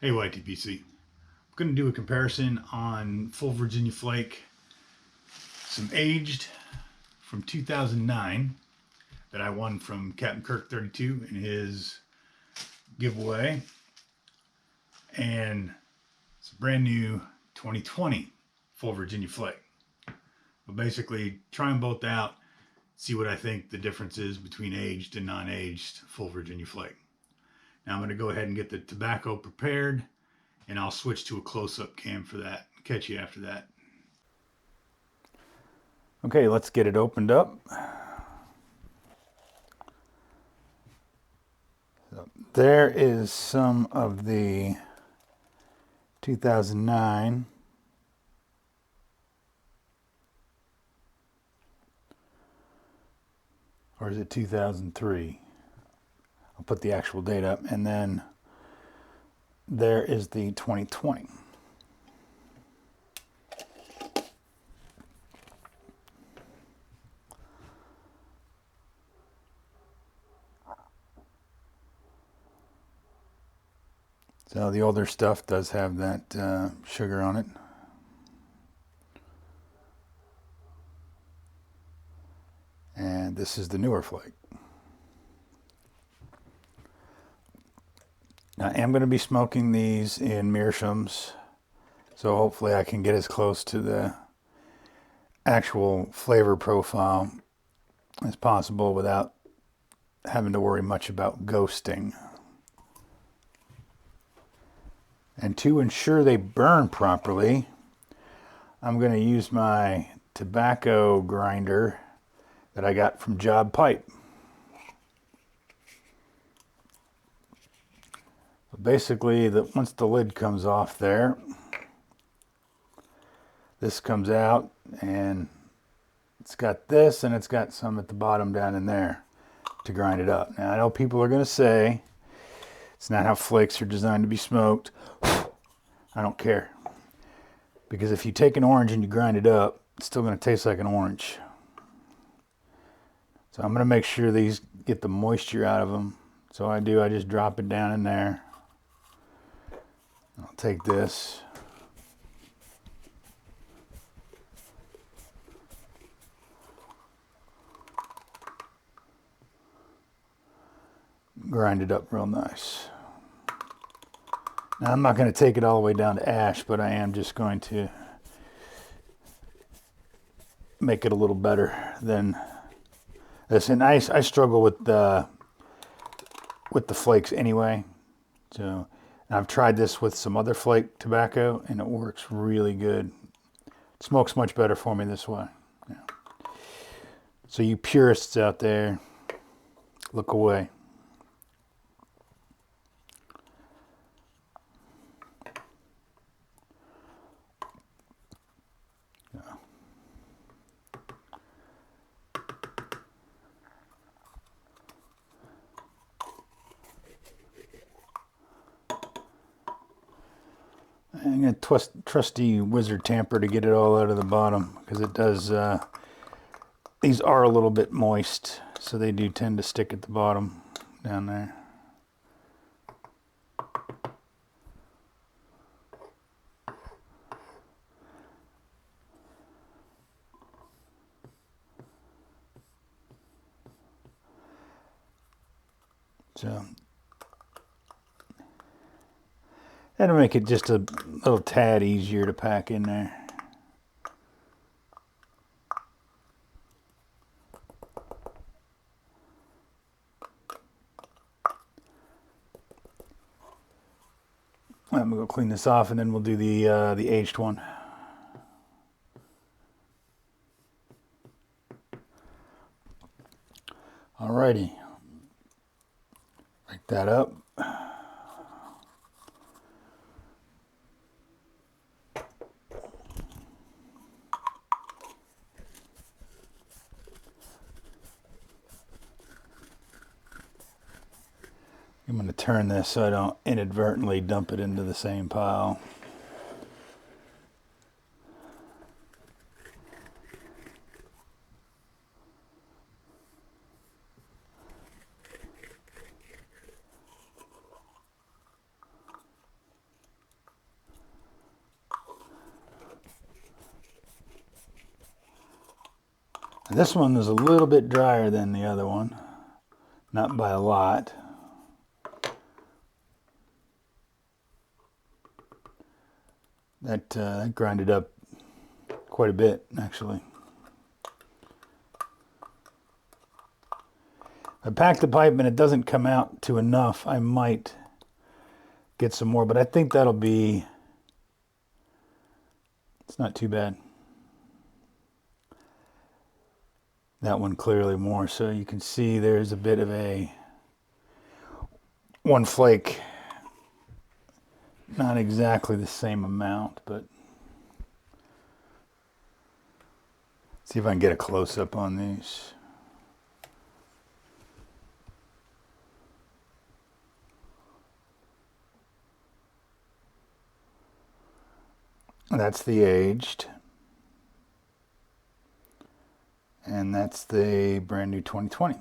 Hey YTPC, I'm going to do a comparison on full Virginia Flake, some aged from 2009 that I won from Captain Kirk 32 in his giveaway, and it's a brand new 2020 full Virginia Flake. But basically, try them both out, see what I think the difference is between aged and non-aged full Virginia Flake. Now I'm going to go ahead and get the tobacco prepared, and I'll switch to a close-up cam for that. Catch you after that. Okay, let's get it opened up. So there is some of the 2009. Or is it 2003? I'll put the actual date up, and then there is the 2020. So the older stuff does have that sugar on it. And this is the newer flake. Now, I am going to be smoking these in meerschaums, so hopefully I can get as close to the actual flavor profile as possible without having to worry much about ghosting. And to ensure they burn properly, I'm going to use my tobacco grinder that I got from Job Pipe. Basically, once the lid comes off there, this comes out, and it's got this, and it's got some at the bottom down in there to grind it up. Now, I know people are going to say it's not how flakes are designed to be smoked. I don't care. Because if you take an orange and you grind it up, it's still going to taste like an orange. So I'm going to make sure these get the moisture out of them. So I just drop it down in there. I'll take this. Grind it up real nice. Now I'm not going to take it all the way down to ash, but I am just going to make it a little better than this. And I struggle with the flakes anyway. So I've tried this with some other flake tobacco, and it works really good. It smokes much better for me this way. Yeah. So you purists out there, look away. I'm going to trusty wizard tamper to get it all out of the bottom, because it does, these are a little bit moist, so they do tend to stick at the bottom down there. So that'll make it just a little tad easier to pack in there. I'm gonna go clean this off, and then we'll do the aged one. Alrighty, break that up. I'm going to turn this so I don't inadvertently dump it into the same pile. This one is a little bit drier than the other one, not by a lot. That grinded up quite a bit, actually. I pack the pipe and it doesn't come out to enough, I might get some more, but I think that'll be, it's not too bad. That one clearly more, so you can see there's a bit of a one flake, not exactly the same amount, but see if I can get a close-up on these. That's the aged. And that's the brand new 2020.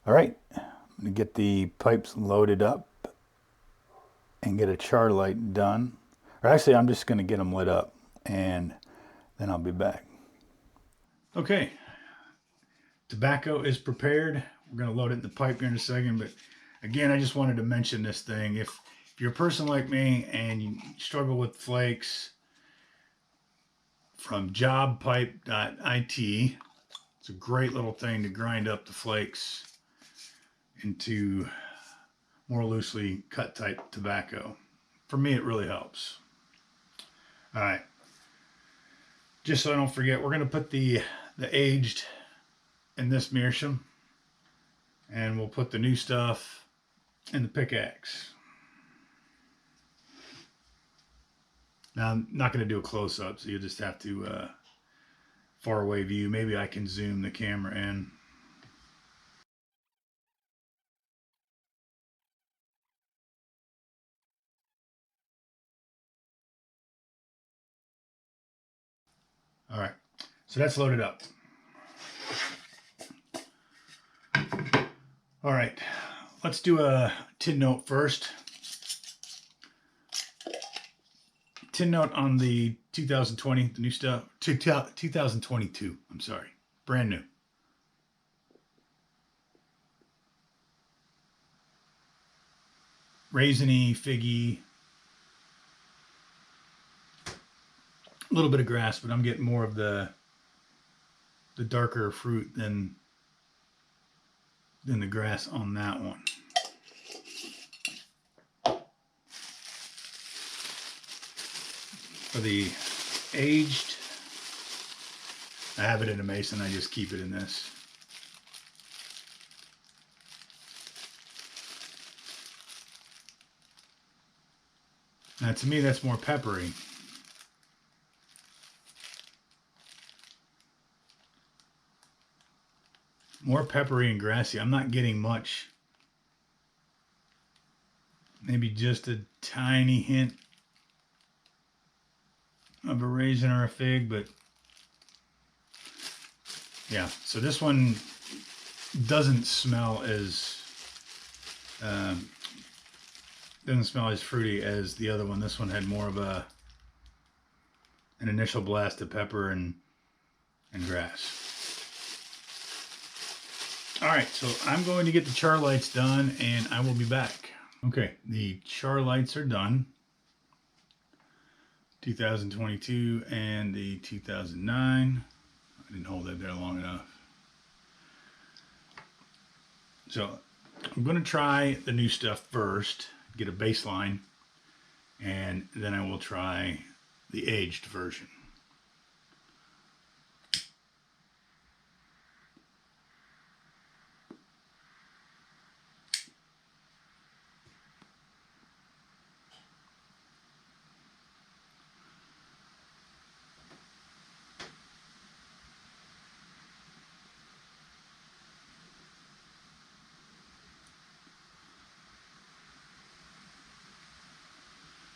All right, I'm going to get the pipes loaded up and get a char light done. Or actually, I'm just going to get them lit up and then I'll be back. Okay, tobacco is prepared. We're going to load it in the pipe here in a second, but again, I just wanted to mention this thing. If you're a person like me and you struggle with flakes, from jobpipe.it, it's a great little thing to grind up the flakes into more loosely cut type tobacco. For me, it really helps. All right, just so I don't forget, we're going to put the aged in this meerschaum, and we'll put the new stuff in the pickaxe. Now, I'm not going to do a close-up, so you'll just have to far away view. Maybe I can zoom the camera in. All right, so that's loaded up. All right, let's do a tin note first. Tin note on the 2020, the new stuff, 2022, I'm sorry, brand new. Raisiny, figgy, a little bit of grass, but I'm getting more of the darker fruit than the grass on that one. For the aged, I have it in a mason, I just keep it in this. Now to me that's more peppery. More peppery and grassy. I'm not getting much. Maybe just a tiny hint of a raisin or a fig, but yeah. So this one doesn't smell as fruity as the other one. This one had more of an initial blast of pepper and grass. All right, so I'm going to get the char lights done and I will be back. Okay, the char lights are done. 2022 and the 2009. I didn't hold that there long enough. So I'm going to try the new stuff first, get a baseline, and then I will try the aged version.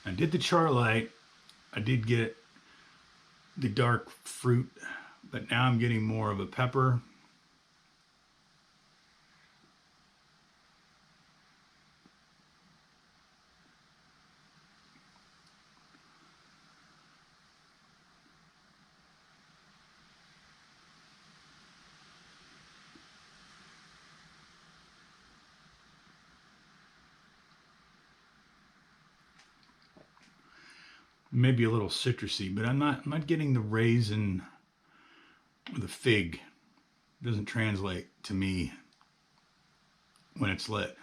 I did the char light. I did get the dark fruit, but now I'm getting more of a pepper. maybe a little citrusy, but I'm not getting the raisin or the fig. It doesn't translate to me when it's lit.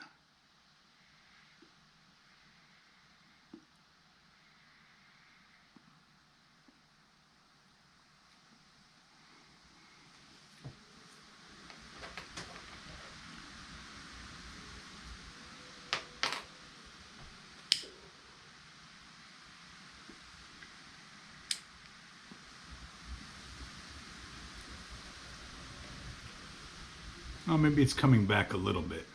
Oh, maybe it's coming back a little bit.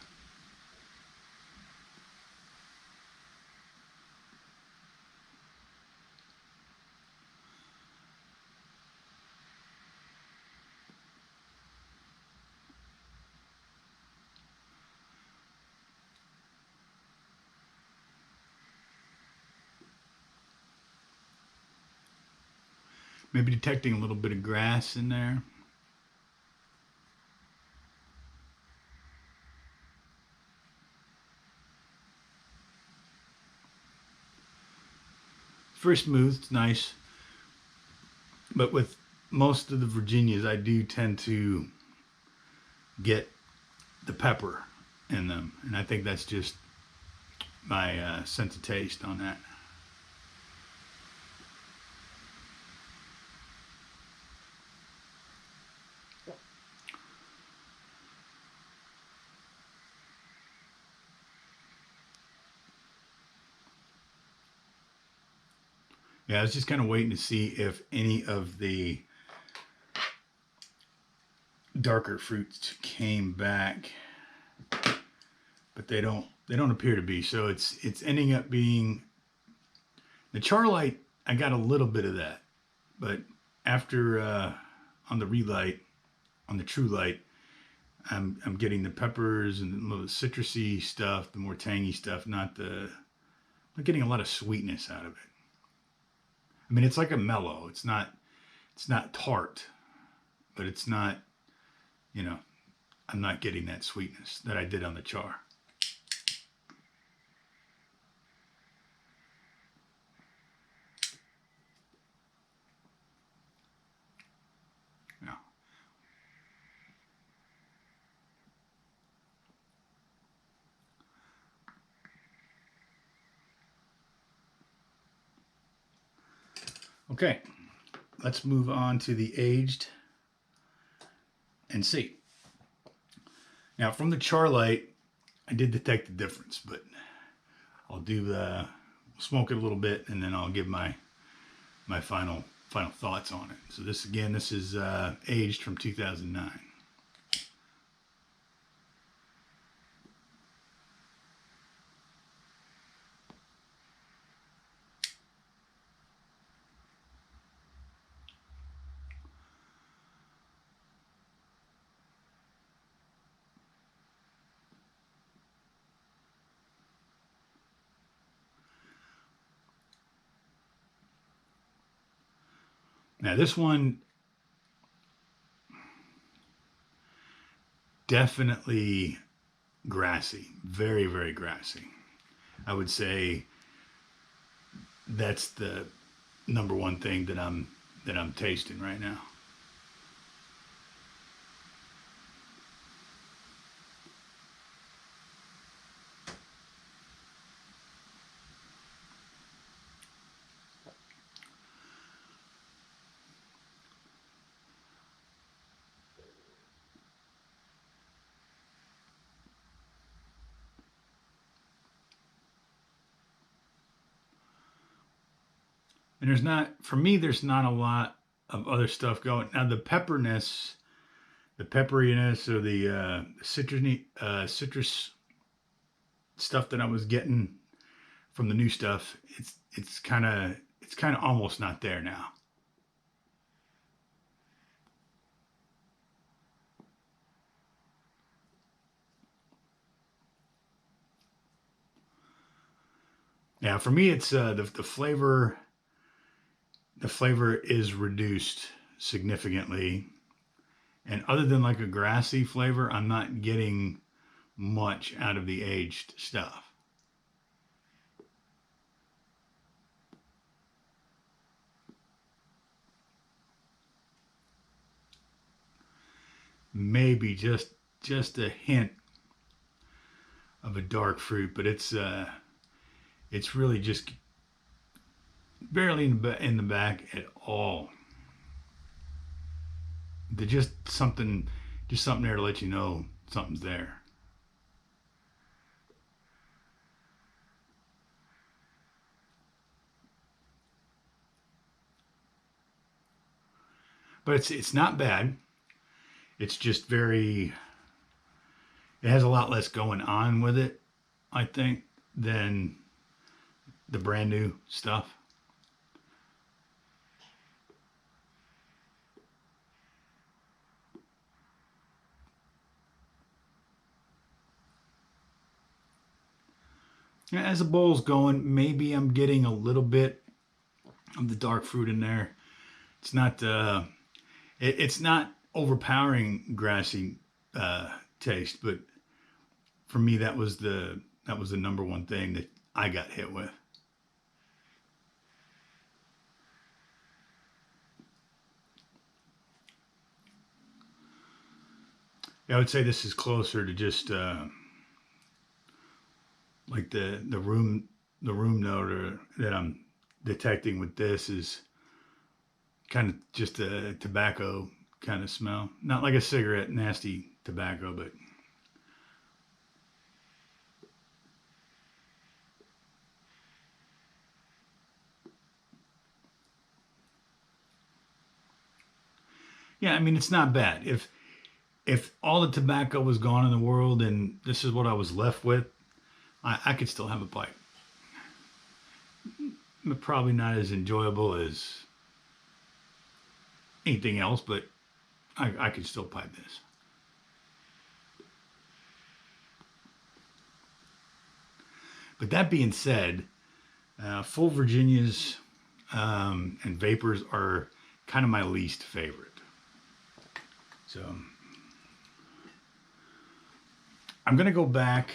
Maybe detecting a little bit of grass in there. Very smooth, it's nice. But with most of the Virginias, I do tend to get the pepper in them. And I think that's just my sense of taste on that. Yeah, I was just kind of waiting to see if any of the darker fruits came back, but they don't appear to be. So it's ending up being the Charlight. I got a little bit of that, but after on the relight, on the True Light, I'm getting the peppers and the little citrusy stuff, the more tangy stuff, not getting a lot of sweetness out of it. I mean, it's like a mellow. It's not tart, but it's not, you know, I'm not getting that sweetness that I did on the char. Yeah. Okay, let's move on to the aged and see. Now, from the char light, I did detect the difference, but I'll do smoke it a little bit, and then I'll give my final thoughts on it. So this is aged from 2009. Now this one definitely grassy, very very grassy. I would say that's the number one thing that I'm tasting right now. And for me, there's not a lot of other stuff going. Now the pepperness, the pepperiness, or the citrus stuff that I was getting from the new stuff, it's kind of almost not there now. Yeah, for me, it's the flavor. The flavor is reduced significantly, and other than like a grassy flavor, I'm not getting much out of the aged stuff. maybe just a hint of a dark fruit, but it's really just barely in the back at all. They're just something there to let you know something's there. But it's not bad. It's just very. It has a lot less going on with it, I think, than the brand new stuff. As the bowl's going, maybe I'm getting a little bit of the dark fruit in there. It's not it's not overpowering grassy taste, but for me that was the number one thing that I got hit with. Yeah, I would say this is closer to just like the room note that I'm detecting with this is kind of just a tobacco kind of smell. Not like a cigarette, nasty tobacco, but yeah, I mean it's not bad. If all the tobacco was gone in the world and this is what I was left with, I could still have a pipe. But probably not as enjoyable as anything else, but I could still pipe this. But that being said, full Virginias and vapors are kind of my least favorite. So I'm gonna go back.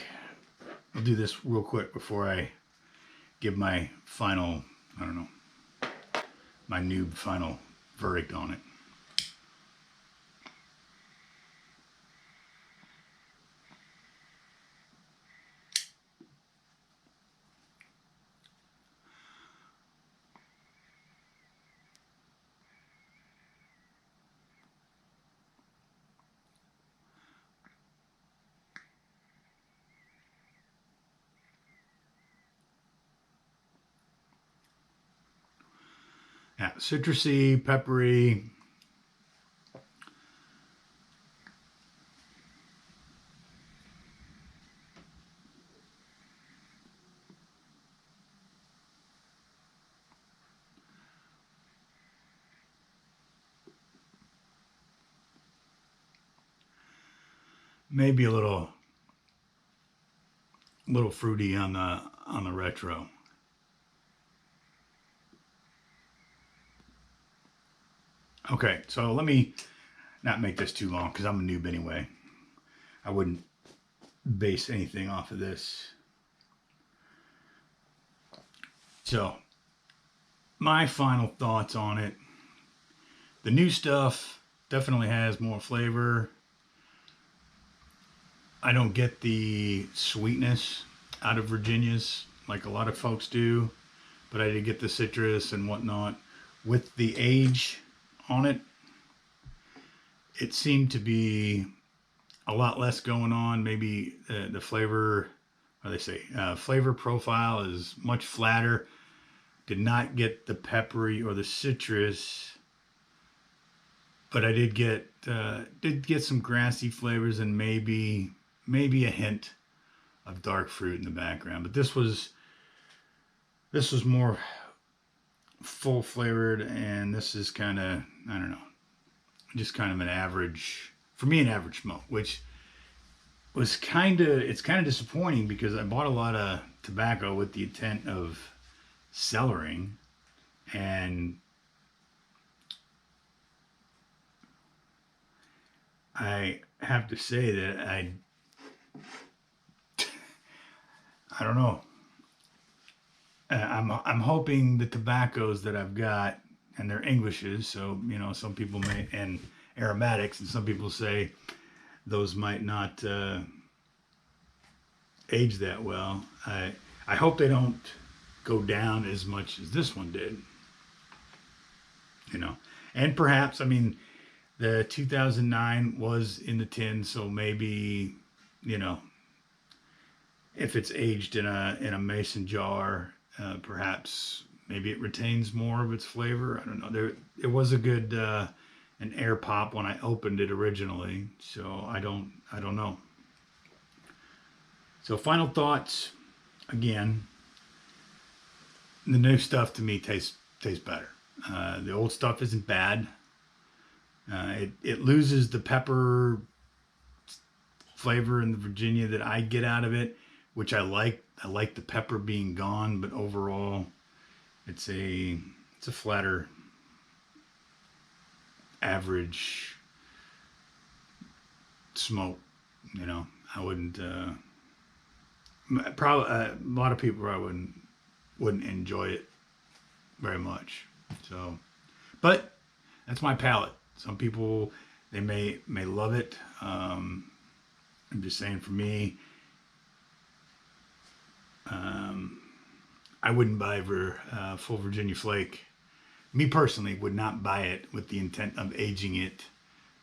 I'll do this real quick before I give my final, I don't know, my new final verdict on it. Yeah, citrusy, peppery. Maybe a little fruity on the retro. Okay, so let me not make this too long because I'm a noob anyway. I wouldn't base anything off of this. So, my final thoughts on it. The new stuff definitely has more flavor. I don't get the sweetness out of Virginias like a lot of folks do, but I did get the citrus and whatnot. With the age on it, it seemed to be a lot less going on. Maybe the flavor, what do they say, flavor profile is much flatter. Did not get the peppery or the citrus, but I did get some grassy flavors and maybe a hint of dark fruit in the background. But this was more full flavored, and this is kind of, I don't know, just kind of an average, for me, an average smoke, which was it's kind of disappointing because I bought a lot of tobacco with the intent of cellaring, and I have to say that I don't know. I'm hoping the tobaccos that I've got, and they're Englishes, so some people may, and aromatics, and some people say those might not age that well. I hope they don't go down as much as this one did. You know, and perhaps, I mean, the 2009 was in the tin, so maybe, you know, if it's aged in a mason jar, perhaps maybe it retains more of its flavor. I don't know. It was a good an air pop when I opened it originally, so I don't know. So final thoughts. Again, the new stuff to me tastes better. The old stuff isn't bad. It loses the pepper flavor in the Virginia that I get out of it, which I like. I like the pepper being gone, but overall, it's a flatter, average smoke. You know, I wouldn't. Probably a lot of people probably wouldn't enjoy it very much. So, but that's my palate. Some people they may love it. I'm just saying for me, I wouldn't buy full Virginia Flake. Me personally would not buy it with the intent of aging it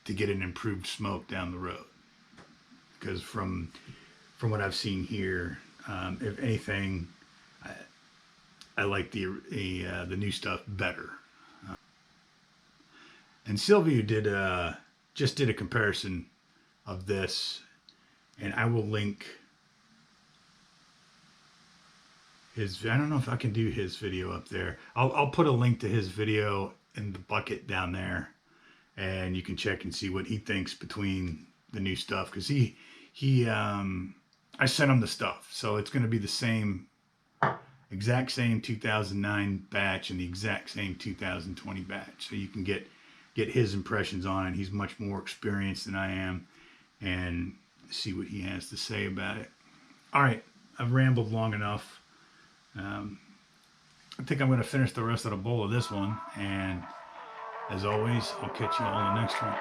to get an improved smoke down the road. Because from what I've seen here, if anything, I, I like the new stuff better. And Sylvia just did a comparison of this, and I will link his. I don't know if I can do his video up there. I'll put a link to his video in the bucket down there, and you can check and see what he thinks between the new stuff, because he I sent him the stuff, so it's going to be the same, exact same 2009 batch and the exact same 2020 batch, so you can get his impressions on it. He's much more experienced than I am, and see what he has to say about it. All right, I've rambled long enough. I think I'm going to finish the rest of the bowl of this one, and as always, I'll catch you all in the next one.